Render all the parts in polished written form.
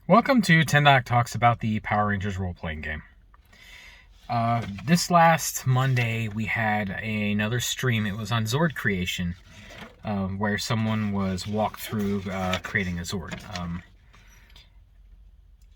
Welcome to Tendoc Talks about the Power Rangers role-playing game. This last Monday we had another stream. It was on Zord creation, where someone was walked through creating a Zord.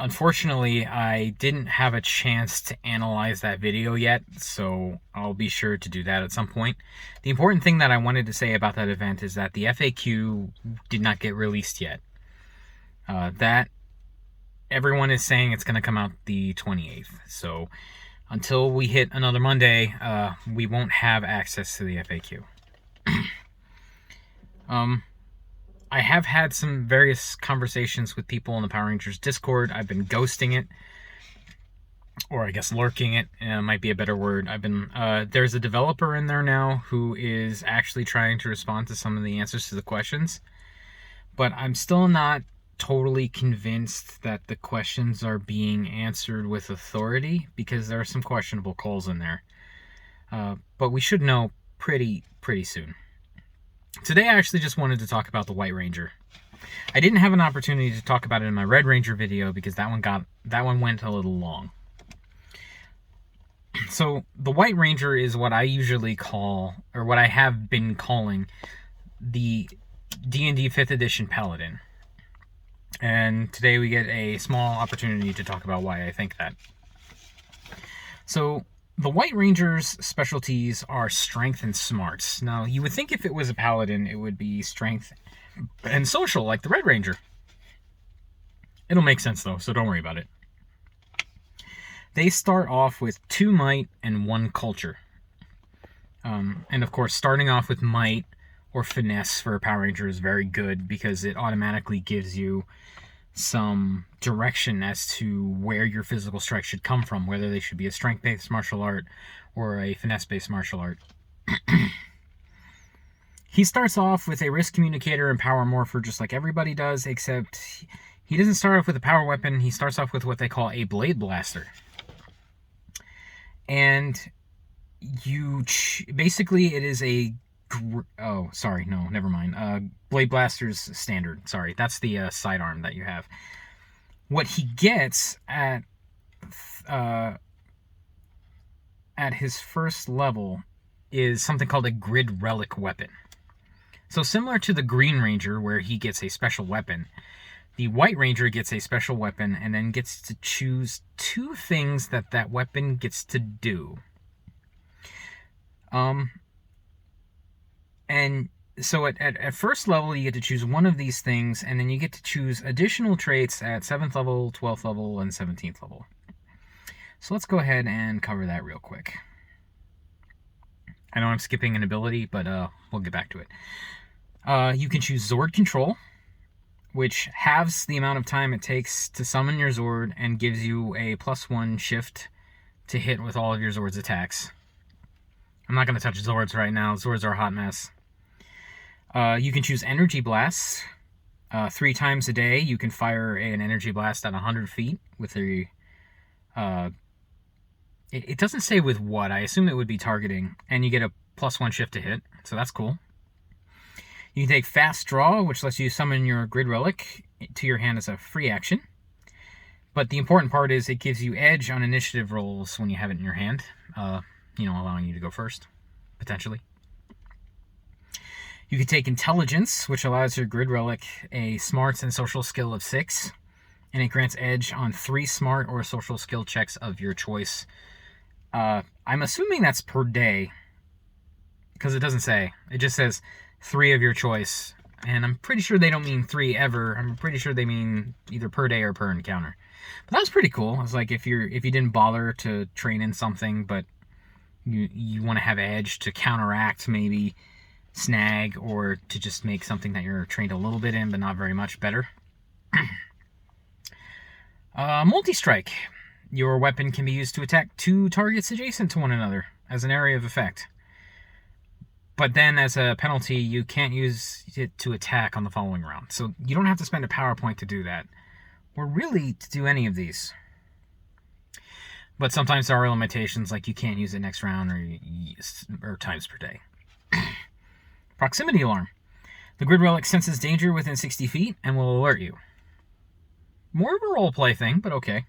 Unfortunately, I didn't have a chance to analyze that video yet, so I'll be sure to do that at some point. The important thing that I wanted to say about that event is that the FAQ did not get released yet. Everyone is saying it's going to come out the 28th. So until we hit another Monday, we won't have access to the FAQ. I have had some various conversations with people in the Power Rangers Discord. I've been ghosting it, or I guess lurking it, might be a better word. There's a developer in there now who is actually trying to respond to some of the answers to the questions, but I'm still not totally convinced that the questions are being answered with authority, because there are some questionable calls in there. But we should know pretty soon. Today I actually just wanted to talk about the White Ranger. I didn't have an opportunity to talk about it in my Red Ranger video because that one went a little long. So the White Ranger is what I usually call, or what I have been calling, the D&D 5th edition Paladin. And today we get a small opportunity to talk about why I think that. So the White Ranger's specialties are strength and smarts. Now, you would think if it was a paladin, it would be strength and social, like the Red Ranger. It'll make sense, though, so don't worry about it. They start off with 2 might and 1 culture. And of course, starting off with might or finesse for a Power Ranger is very good, because it automatically gives you some direction as to where your physical strike should come from, whether they should be a strength-based martial art or a finesse-based martial art. He starts off with a risk communicator and power morpher just like everybody does, except he doesn't start off with a power weapon. He starts off with what they call a blade blaster. And basically it is a Blade Blaster's standard. Sorry, that's the sidearm that you have. What he gets at his first level is something called a grid relic weapon. So similar to the Green Ranger, where he gets a special weapon, the White Ranger gets a special weapon and then gets to choose 2 things that weapon gets to do. And so at first level, you get to choose one of these things, and then you get to choose additional traits at 7th level, 12th level, and 17th level. So let's go ahead and cover that real quick. I know I'm skipping an ability, but we'll get back to it. You can choose Zord Control, which halves the amount of time it takes to summon your Zord and gives you a +1 shift to hit with all of your Zord's attacks. I'm not going to touch Zords right now. Zords are a hot mess. You can choose Energy Blasts. 3 times a day, you can fire an Energy Blast at 100 feet with a... It doesn't say with what. I assume it would be targeting. And you get a +1 shift to hit, so that's cool. You can take Fast Draw, which lets you summon your Grid Relic to your hand as a free action. But the important part is it gives you edge on initiative rolls when you have it in your hand. Allowing you to go first, potentially. You can take Intelligence, which allows your Grid Relic a Smarts and Social skill of 6, and it grants edge on 3 Smart or Social skill checks of your choice. I'm assuming that's per day, because it doesn't say. It just says 3 of your choice, and I'm pretty sure they don't mean 3 ever. I'm pretty sure they mean either per day or per encounter. But that was pretty cool. It's like if you didn't bother to train in something, but you want to have edge to counteract maybe snag, or to just make something that you're trained a little bit in but not very much better. Multi-strike. Your weapon can be used to attack 2 targets adjacent to one another as an area of effect. But then as a penalty, you can't use it to attack on the following round. So you don't have to spend a power point to do that, or really to do any of these. But sometimes there are limitations, like you can't use it next round or times per day. Proximity Alarm. The Grid Relic senses danger within 60 feet and will alert you. More of a roleplay thing, but okay.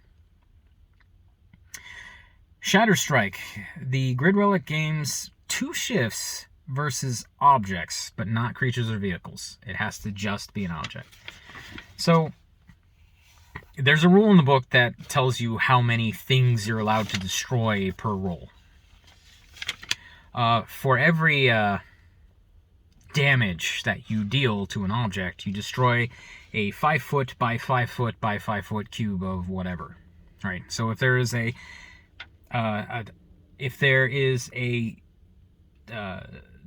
Shatter Strike. The Grid Relic game's 2 shifts versus objects, but not creatures or vehicles. It has to just be an object. So, there's a rule in the book that tells you how many things you're allowed to destroy per roll. For every damage that you deal to an object, you destroy a 5 foot by 5 foot by 5 foot cube of whatever. Right. So if there is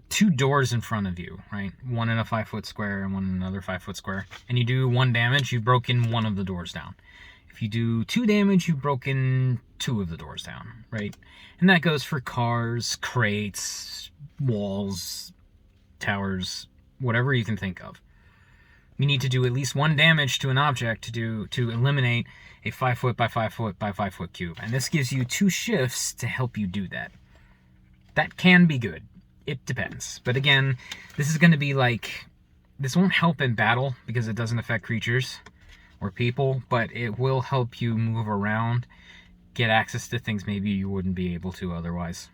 two doors in front of you, right, one in a 5 foot square and one in another 5 foot square, and you do 1 damage, you've broken one of the doors down. If you do 2 damage, you've broken 2 of the doors down, right? And that goes for cars, crates, walls, towers, whatever you can think of. You need to do at least 1 damage to an object to eliminate a 5 foot by 5 foot by 5 foot cube. And this gives you 2 shifts to help you do that. That can be good. It depends. But again, this is going to be like, this won't help in battle because it doesn't affect creatures or people, but it will help you move around, get access to things maybe you wouldn't be able to otherwise.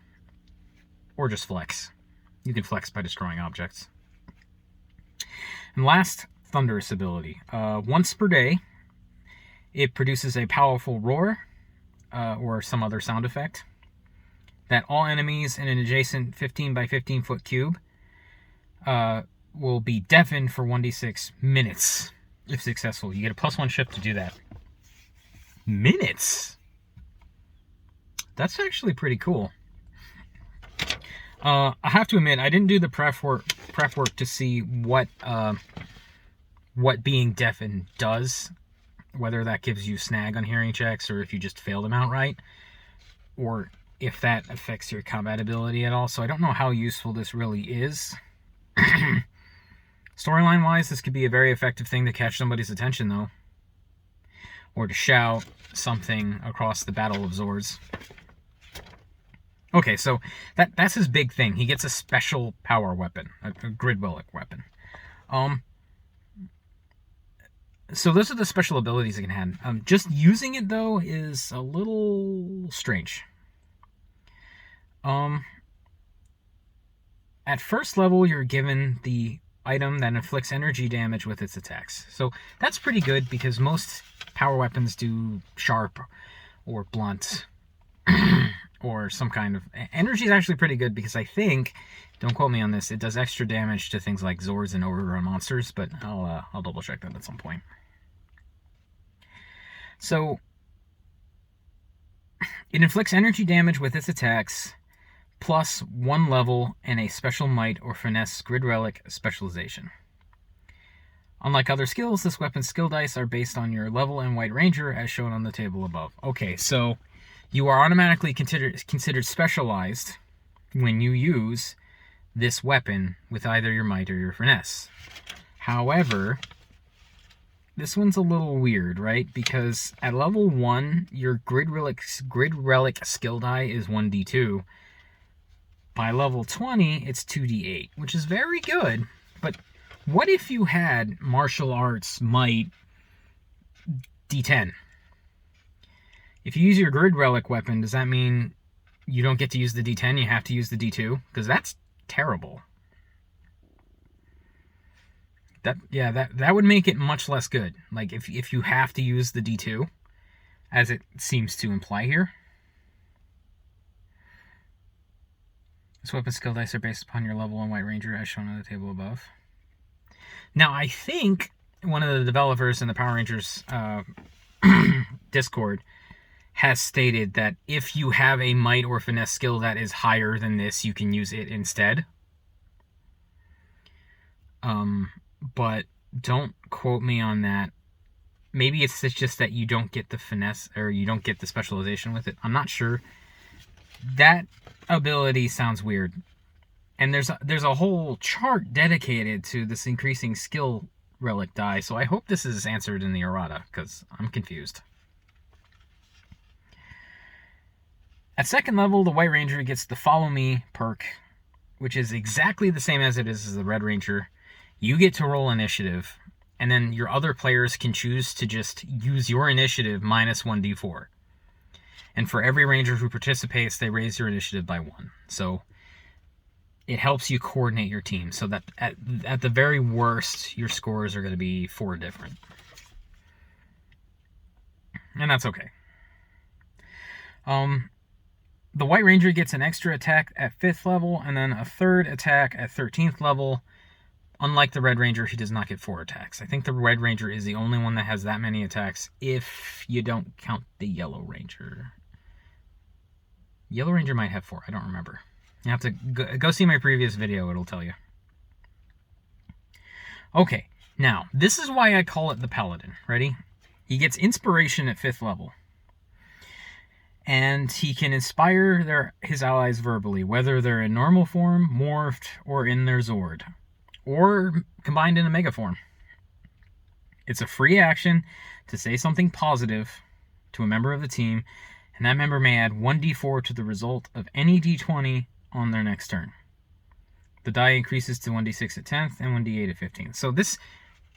Or just flex. You can flex by destroying objects. And last, Thunderous ability. Once per day, it produces a powerful roar or some other sound effect that all enemies in an adjacent 15 by 15 foot cube will be deafened for 1d6 minutes if successful. You get a +1 shift to do that. Minutes? That's actually pretty cool. I have to admit, I didn't do the prep work to see what being deafened does, whether that gives you snag on hearing checks or if you just fail them outright, or if that affects your combat ability at all. So I don't know how useful this really is. Storyline wise, this could be a very effective thing to catch somebody's attention though, or to shout something across the Battle of Zords. Okay, so that's his big thing. He gets a special power weapon, a Grid Relic weapon. So those are the special abilities he can have. Just using it, though, is a little strange. At first level, you're given the item that inflicts energy damage with its attacks. So that's pretty good because most power weapons do sharp or blunt or some kind of... Energy is actually pretty good because I think, don't quote me on this, it does extra damage to things like Zords and overrun monsters, but I'll double check that at some point. So, it inflicts energy damage with its attacks, plus 1 level and a special might or finesse Grid Relic specialization. Unlike other skills, this weapon's skill dice are based on your level and White Ranger as shown on the table above. Okay, so you are automatically considered specialized when you use this weapon with either your might or your finesse. However, this one's a little weird, right? Because at level 1, your Grid Relic skill die is 1d2. By level 20, it's 2d8, which is very good. But what if you had martial arts might d10? If you use your Grid Relic weapon, does that mean you don't get to use the d10, you have to use the d2? Because that's terrible. That would make it much less good. Like, if you have to use the d2, as it seems to imply here. This weapon skill dice are based upon your level and White Ranger as shown on the table above. Now, I think one of the developers in the Power Rangers Discord has stated that if you have a might or finesse skill that is higher than this, you can use it instead. But don't quote me on that. Maybe it's just that you don't get the finesse or you don't get the specialization with it. I'm not sure. That ability sounds weird. And there's a whole chart dedicated to this increasing skill relic die, so I hope this is answered in the errata, because I'm confused. At second level, the White Ranger gets the Follow Me perk, which is exactly the same as it is as the Red Ranger. You get to roll initiative, and then your other players can choose to just use your initiative minus 1d4. And for every ranger who participates, they raise your initiative by 1. So it helps you coordinate your team, so that at the very worst, your scores are going to be 4 different. And that's okay. The White Ranger gets an extra attack at 5th level, and then a 3rd attack at 13th level. Unlike the Red Ranger, he does not get 4 attacks. I think the Red Ranger is the only one that has that many attacks, if you don't count the Yellow Ranger. Yellow Ranger might have 4, I don't remember. You have to go see my previous video, it'll tell you. Okay, now, this is why I call it the Paladin. Ready? He gets Inspiration at 5th level. And he can inspire his allies verbally, whether they're in normal form, morphed, or in their Zord. Or combined in a mega form. It's a free action to say something positive to a member of the team, and that member may add 1d4 to the result of any d20 on their next turn. The die increases to 1d6 at 10th and 1d8 at 15th.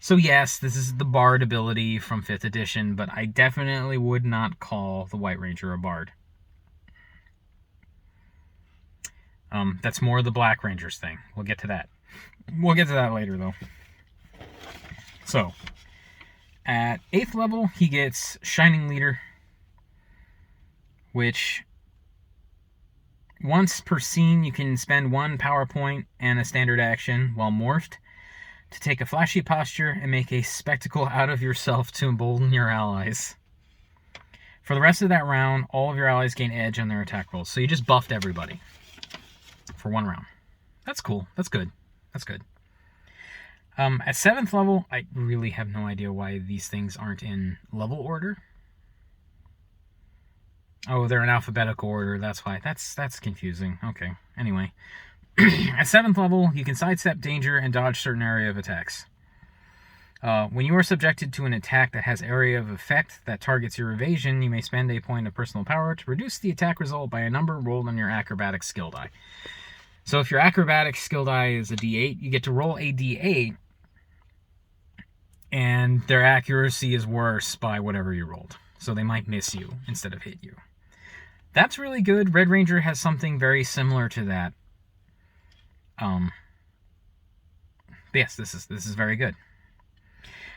So yes, this is the Bard ability from 5th edition, but I definitely would not call the White Ranger a Bard. That's more the Black Ranger's thing. We'll get to that. We'll get to that later, though. So, at 8th level, he gets Shining Leader, which, once per scene, you can spend 1 power point and a standard action while morphed to take a flashy posture and make a spectacle out of yourself to embolden your allies. For the rest of that round, all of your allies gain edge on their attack rolls. So you just buffed everybody for 1 round. That's cool. That's good. That's good. At 7th level, I really have no idea why these things aren't in level order. Oh, they're in alphabetical order. That's why. That's confusing. Okay. Anyway. At 7th level, you can sidestep danger and dodge certain area of attacks. When you are subjected to an attack that has area of effect that targets your evasion, you may spend a point of personal power to reduce the attack result by a number rolled on your acrobatic skill die. So if your acrobatic skill die is a d8, you get to roll a d8, and their accuracy is worse by whatever you rolled. So they might miss you instead of hit you. That's really good. Red Ranger has something very similar to that. Yes, this is very good.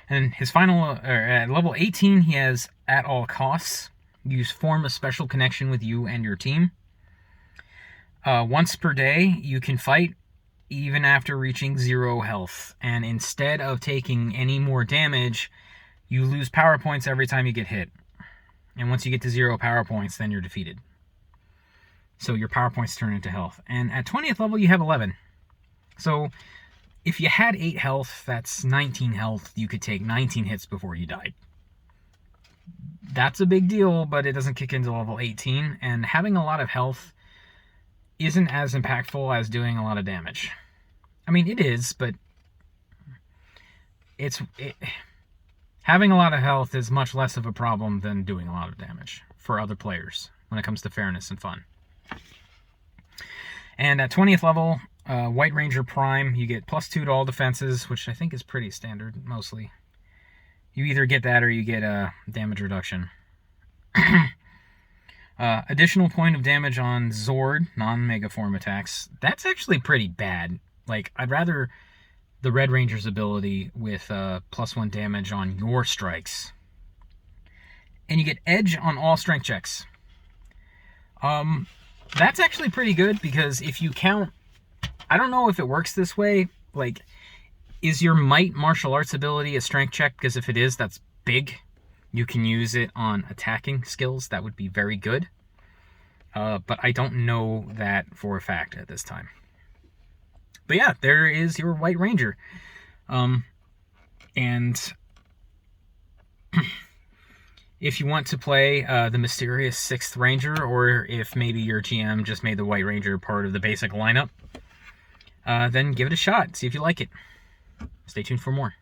And his final, at level 18, he has At All Costs. You form a special connection with you and your team. Once per day, you can fight even after reaching 0 health. And instead of taking any more damage, you lose power points every time you get hit. And once you get to 0 power points, then you're defeated. So your power points turn into health. And at 20th level, you have 11. So if you had 8 health, that's 19 health. You could take 19 hits before you died. That's a big deal, but it doesn't kick into level 18. And having a lot of health isn't as impactful as doing a lot of damage. I mean, it is, but having a lot of health is much less of a problem than doing a lot of damage for other players when it comes to fairness and fun. And at 20th level, White Ranger Prime, you get +2 to all defenses, which I think is pretty standard, mostly. You either get that or you get a damage reduction. Additional point of damage on Zord, non-mega form attacks. That's actually pretty bad. Like, I'd rather the Red Ranger's ability with +1 damage on your strikes. And you get edge on all strength checks. That's actually pretty good, because if you count... I don't know if it works this way. Like, is your Might martial arts ability a strength check? Because if it is, that's big. You can use it on attacking skills. That would be very good. But I don't know that for a fact at this time. But yeah, there is your White Ranger. And if you want to play the mysterious 6th Ranger, or if maybe your GM just made the White Ranger part of the basic lineup, then give it a shot. See if you like it. Stay tuned for more.